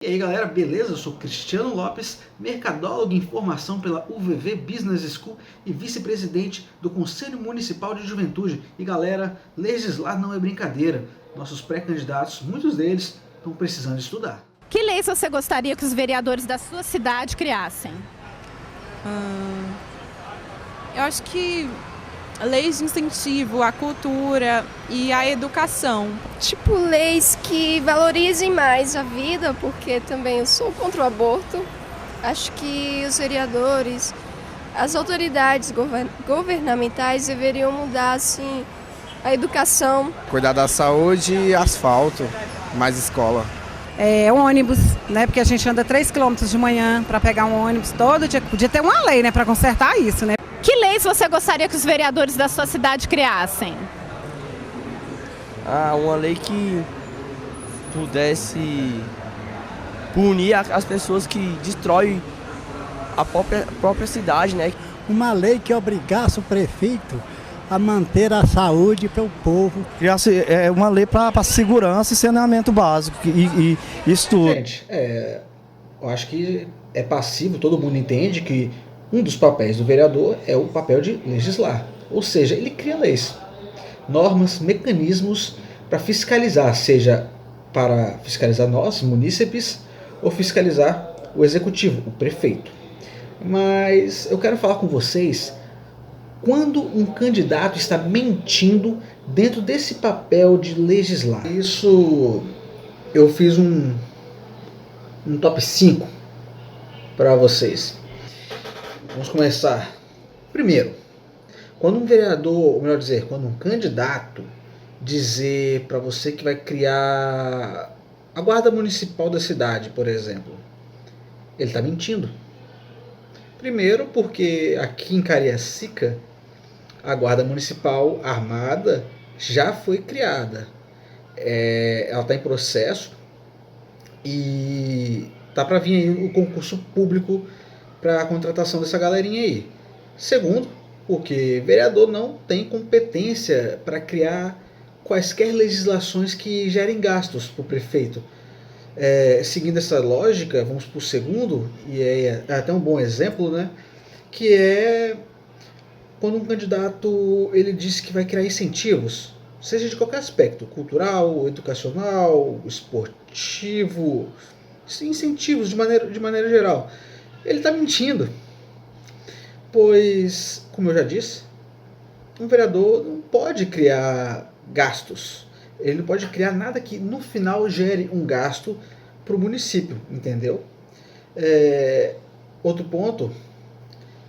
E aí galera, beleza? Eu sou Cristiano Lopes, mercadólogo em formação pela UVV Business School e vice-presidente do Conselho Municipal de Juventude. E galera, legislar não é brincadeira. Nossos pré-candidatos, muitos deles, estão precisando estudar. Que leis você gostaria que os vereadores da sua cidade criassem? Eu acho que leis de incentivo à cultura e à educação. Tipo, leis que valorizem mais a vida, porque também eu sou contra o aborto. Acho que os vereadores, as autoridades governamentais deveriam mudar, assim, a educação. Cuidar da saúde e asfalto, mais escola. Ônibus, né? Porque a gente anda 3 quilômetros de manhã para pegar um ônibus todo dia. Podia ter uma lei, né, para consertar isso, né? Que leis você gostaria que os vereadores da sua cidade criassem? Uma lei que pudesse punir as pessoas que destroem a própria cidade, né? Uma lei que obrigasse o prefeito a manter a saúde para o povo. Criasse uma lei para segurança e saneamento básico e isso tudo. Gente, eu acho que é passivo, todo mundo entende que um dos papéis do vereador é o papel de legislar. Ou seja, ele cria leis, normas, mecanismos para fiscalizar, seja para fiscalizar nós, munícipes, ou fiscalizar o executivo, o prefeito. Mas eu quero falar com vocês quando um candidato está mentindo dentro desse papel de legislar. Isso eu fiz um top 5 para vocês. Vamos começar. Primeiro, quando um vereador, ou melhor dizer, quando um candidato dizer para você que vai criar a guarda municipal da cidade, por exemplo, ele está mentindo. Primeiro porque aqui em Cariacica a guarda municipal armada já foi criada. Ela está em processo e tá para vir aí o concurso público para a contratação dessa galerinha aí. Segundo, porque vereador não tem competência para criar quaisquer legislações que gerem gastos para o prefeito. Seguindo essa lógica, vamos para o segundo, e é até um bom exemplo, né? Que é quando um candidato ele diz que vai criar incentivos, seja de qualquer aspecto, cultural, educacional, esportivo, incentivos de maneira geral. Ele está mentindo, pois, como eu já disse, um vereador não pode criar gastos. Ele não pode criar nada que no final gere um gasto para o município, entendeu? Outro ponto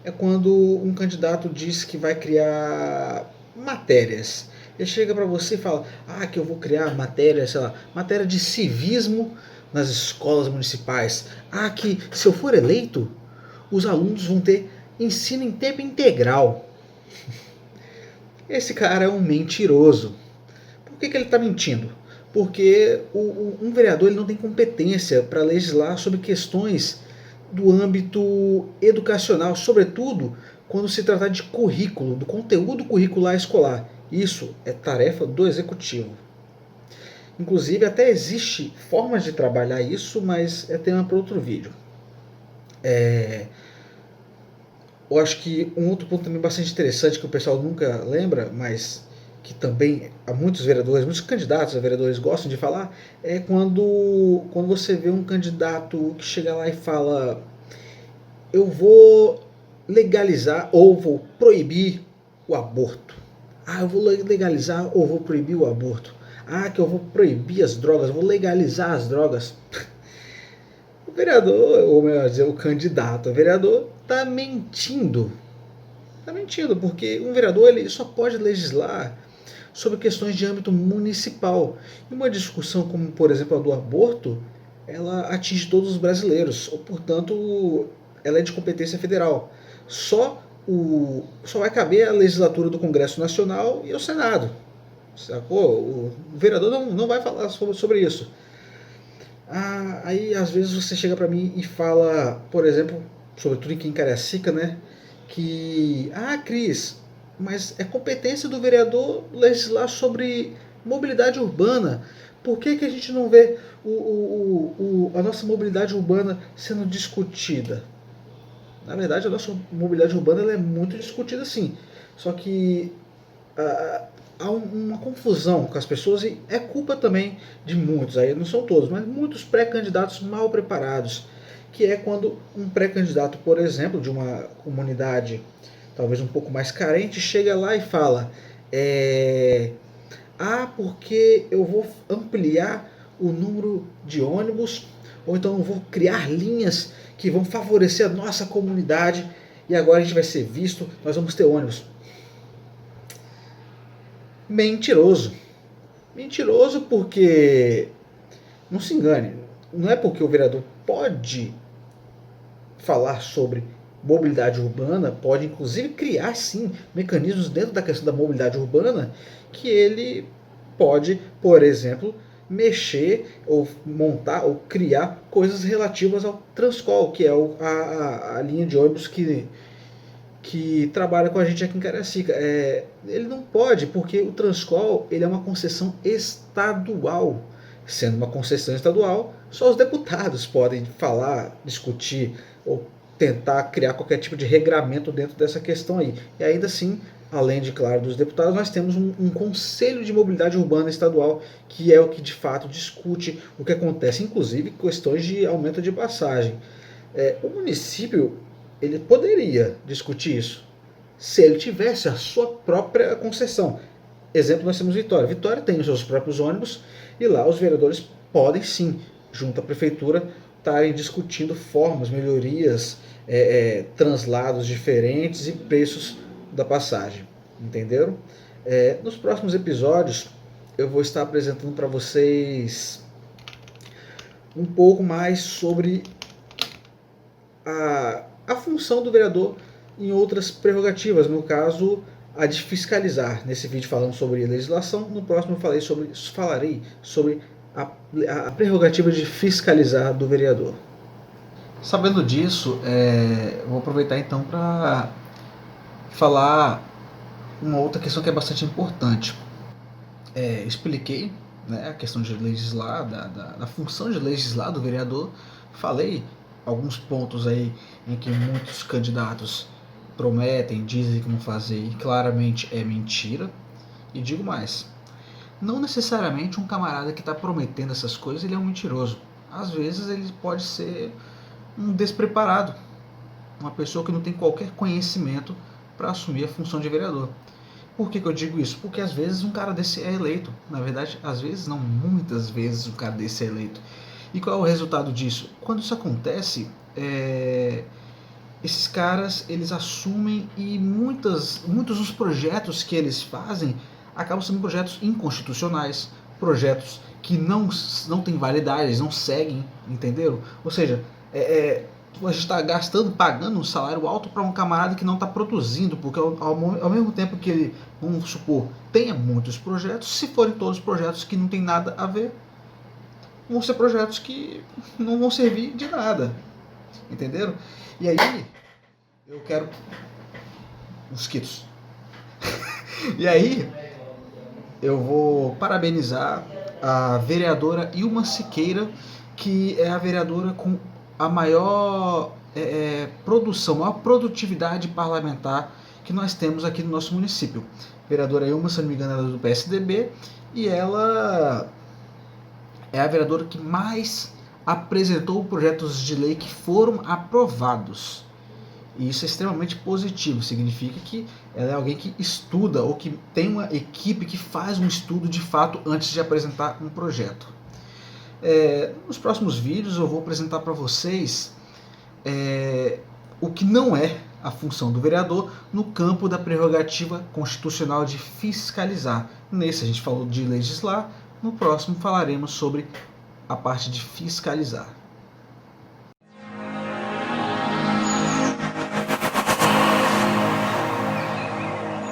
é quando um candidato diz que vai criar matérias. Ele chega para você e fala, que eu vou criar matéria, sei lá, matéria de civismo nas escolas municipais. Que se eu for eleito, os alunos vão ter ensino em tempo integral. Esse cara é um mentiroso. Por que ele está mentindo? Porque um vereador ele não tem competência para legislar sobre questões do âmbito educacional, sobretudo quando se tratar de currículo, do conteúdo curricular escolar. Isso é tarefa do executivo. Inclusive, até existe formas de trabalhar isso, mas é tema para outro vídeo. Eu acho que um outro ponto também bastante interessante que o pessoal nunca lembra, mas que também há muitos vereadores, muitos candidatos a vereadores gostam de falar, é quando você vê um candidato que chega lá e fala: eu vou legalizar ou vou proibir o aborto. Eu vou legalizar ou vou proibir o aborto. Que eu vou proibir as drogas, eu vou legalizar as drogas. O vereador, ou melhor dizer, o candidato a vereador, está mentindo. Está mentindo, porque um vereador ele só pode legislar sobre questões de âmbito municipal. E uma discussão como, por exemplo, a do aborto, ela atinge todos os brasileiros, ou, portanto, ela é de competência federal. Só vai caber a legislatura do Congresso Nacional e ao Senado. Sacou? O vereador não vai falar sobre isso. Aí, às vezes, você chega para mim e fala, por exemplo, sobretudo aqui em Cariacica, né? Que, Cris, mas é competência do vereador legislar sobre mobilidade urbana. Por que a gente não vê a nossa mobilidade urbana sendo discutida? Na verdade, a nossa mobilidade urbana ela é muito discutida, sim. Só que há uma confusão com as pessoas e é culpa também de muitos, aí não são todos, mas muitos pré-candidatos mal preparados, que é quando um pré-candidato, por exemplo, de uma comunidade talvez um pouco mais carente, chega lá e fala porque eu vou ampliar o número de ônibus, ou então eu vou criar linhas que vão favorecer a nossa comunidade e agora a gente vai ser visto, nós vamos ter ônibus. Mentiroso. Mentiroso porque, não se engane, não é porque o vereador pode falar sobre mobilidade urbana, pode inclusive criar sim mecanismos dentro da questão da mobilidade urbana, que ele pode, por exemplo, mexer ou montar ou criar coisas relativas ao Transcol, que é a linha de ônibus que trabalha com a gente aqui em Cariacica. Ele não pode, porque o Transcol ele é uma concessão estadual. Sendo uma concessão estadual, só os deputados podem falar, discutir ou tentar criar qualquer tipo de regramento dentro dessa questão aí. E ainda assim, além de, claro, dos deputados, nós temos um Conselho de Mobilidade Urbana Estadual, que é o que de fato discute o que acontece, inclusive questões de aumento de passagem. O município ele poderia discutir isso se ele tivesse a sua própria concessão. Exemplo, nós temos Vitória. Vitória tem os seus próprios ônibus e lá os vereadores podem sim, junto à prefeitura, estarem discutindo formas, melhorias, translados diferentes e preços da passagem. Entenderam? Nos próximos episódios eu vou estar apresentando para vocês um pouco mais sobre a função do vereador em outras prerrogativas, no caso a de fiscalizar. Nesse vídeo falando sobre legislação, no próximo eu falarei sobre a prerrogativa de fiscalizar do vereador. Sabendo disso, vou aproveitar então para falar uma outra questão que é bastante importante. Expliquei, né, a questão de legislar, da função de legislar do vereador, falei alguns pontos aí em que muitos candidatos prometem, dizem que vão fazer e claramente é mentira. E digo mais, não necessariamente um camarada que está prometendo essas coisas ele é um mentiroso. Às vezes ele pode ser um despreparado, uma pessoa que não tem qualquer conhecimento para assumir a função de vereador. Por que eu digo isso? Porque às vezes um cara desse é eleito. Na verdade, às vezes não, muitas vezes um cara desse é eleito. E qual é o resultado disso? Quando isso acontece, esses caras eles assumem e muitos dos projetos que eles fazem acabam sendo projetos inconstitucionais, projetos que não têm validade, eles não seguem, entenderam? Ou seja, a gente está pagando um salário alto para um camarada que não está produzindo, porque ao mesmo tempo que ele, vamos supor, tenha muitos projetos, se forem todos projetos que não tem nada a ver, vão ser projetos que não vão servir de nada, entenderam? E aí, eu quero mosquitos. E aí, eu vou parabenizar a vereadora Ilma Siqueira, que é a vereadora com a maior produção, maior produtividade parlamentar que nós temos aqui no nosso município. Vereadora Ilma, se não me engano, ela é do PSDB, e ela é a vereadora que mais apresentou projetos de lei que foram aprovados. E isso é extremamente positivo, significa que ela é alguém que estuda ou que tem uma equipe que faz um estudo de fato antes de apresentar um projeto. Nos próximos vídeos eu vou apresentar para vocês o que não é a função do vereador no campo da prerrogativa constitucional de fiscalizar. Nesse a gente falou de legislar, no próximo falaremos sobre a parte de fiscalizar.